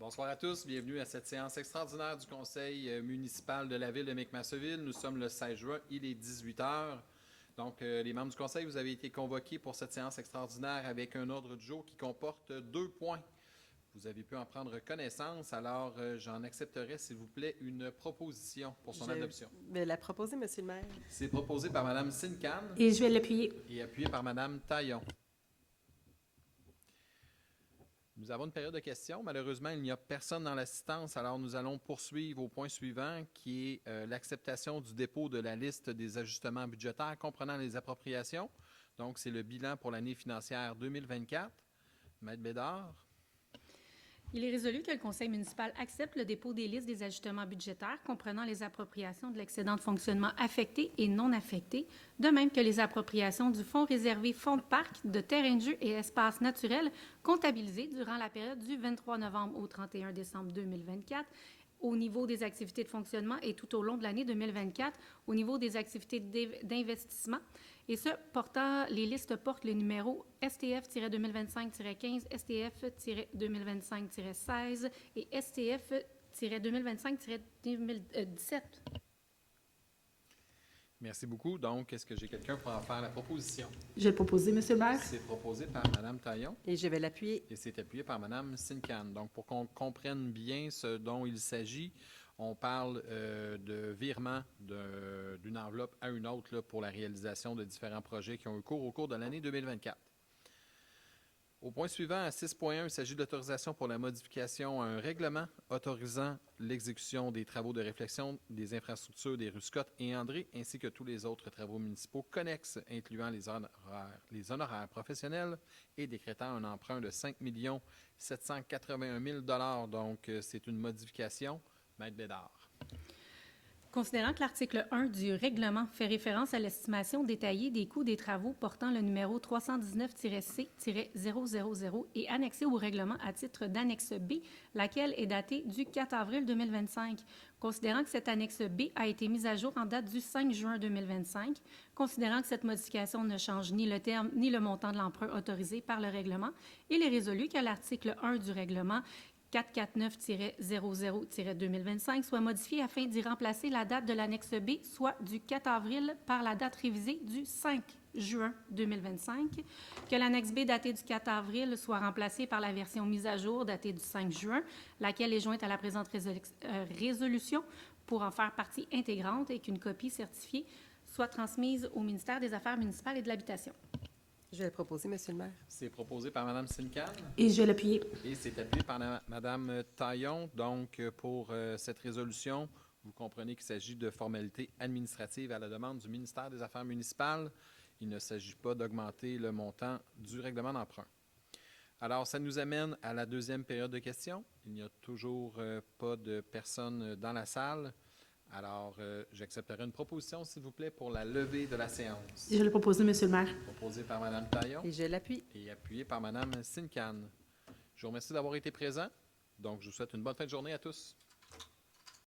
Bonsoir à tous, bienvenue à cette séance extraordinaire du Conseil municipal de la ville de Mi'kmaqsaville. Nous sommes le 16 juin, il est 18 heures. Donc, les membres du Conseil, vous avez été convoqués pour cette séance extraordinaire avec un ordre du jour qui comporte 2 points. Vous avez pu en prendre connaissance, alors j'en accepterai, s'il vous plaît, une proposition pour son adoption. Je vais la proposer, Monsieur le maire. C'est proposé par Mme Sincan Et je vais l'appuyer. et appuyé par Mme Taillon. Nous avons une période de questions. Malheureusement, il n'y a personne dans l'assistance, alors nous allons poursuivre au point suivant, qui est l'acceptation du dépôt de la liste des ajustements budgétaires comprenant les appropriations. Donc, c'est le bilan pour l'année financière 2024. Maître Bédard. Il est résolu que le Conseil municipal accepte le dépôt des listes des ajustements budgétaires comprenant les appropriations de l'excédent de fonctionnement affecté et non affecté, de même que les appropriations du fonds réservé fonds de parc, de terrains de jeu et espaces naturels comptabilisés durant la période du 23 novembre au 31 décembre 2024 au niveau des activités de fonctionnement et tout au long de l'année 2024 au niveau des activités d'investissement. Et ce, les listes portent les numéros STF-2025-15, STF-2025-16 et STF-2025-17. Merci beaucoup. Donc, est-ce que j'ai quelqu'un pour en faire la proposition? Je vais le proposer, Monsieur le maire. C'est proposé par Mme Taillon. Et je vais l'appuyer. Et c'est appuyé par Mme Sincan. Donc, pour qu'on comprenne bien ce dont il s'agit, on parle de virement d'une enveloppe à une autre là, pour la réalisation de différents projets qui ont eu cours au cours de l'année 2024. Au point suivant, à 6.1, il s'agit d'autorisation pour la modification à un règlement autorisant l'exécution des travaux de réflexion des infrastructures des rues Scott et André, ainsi que tous les autres travaux municipaux connexes, incluant les honoraires professionnels et décrétant un emprunt de 5 781 000 $. Donc, c'est une modification. Maître Bédard. Considérant que l'article 1 du règlement fait référence à l'estimation détaillée des coûts des travaux portant le numéro 319-C-000 et annexé au règlement à titre d'annexe B, laquelle est datée du 4 avril 2025. Considérant que cette annexe B a été mise à jour en date du 5 juin 2025, considérant que cette modification ne change ni le terme ni le montant de l'emprunt autorisé par le règlement, il est résolu que l'article 1 du règlement 449-00-2025 soit modifié afin d'y remplacer la date de l'annexe B, soit du 4 avril, par la date révisée du 5 juin 2025, que l'annexe B datée du 4 avril soit remplacée par la version mise à jour datée du 5 juin, laquelle est jointe à la présente résolution pour en faire partie intégrante et qu'une copie certifiée soit transmise au ministère des Affaires municipales et de l'Habitation. Je vais le proposer, Monsieur le maire. C'est proposé par Mme Sincan. Et je vais l'appuyer. Et c'est appuyé par Mme Taillon. Donc, pour cette résolution, vous comprenez qu'il s'agit de formalités administratives à la demande du ministère des Affaires municipales. Il ne s'agit pas d'augmenter le montant du règlement d'emprunt. Alors, ça nous amène à la deuxième période de questions. Il n'y a toujours pas de personnes dans la salle. Alors, j'accepterai une proposition, s'il vous plaît, pour la levée de la séance. Je vais le proposer, Monsieur le maire. Proposé par Mme Taillon. Et je l'appuie. Et appuyé par Mme Sincan. Je vous remercie d'avoir été présent. Donc, je vous souhaite une bonne fin de journée à tous.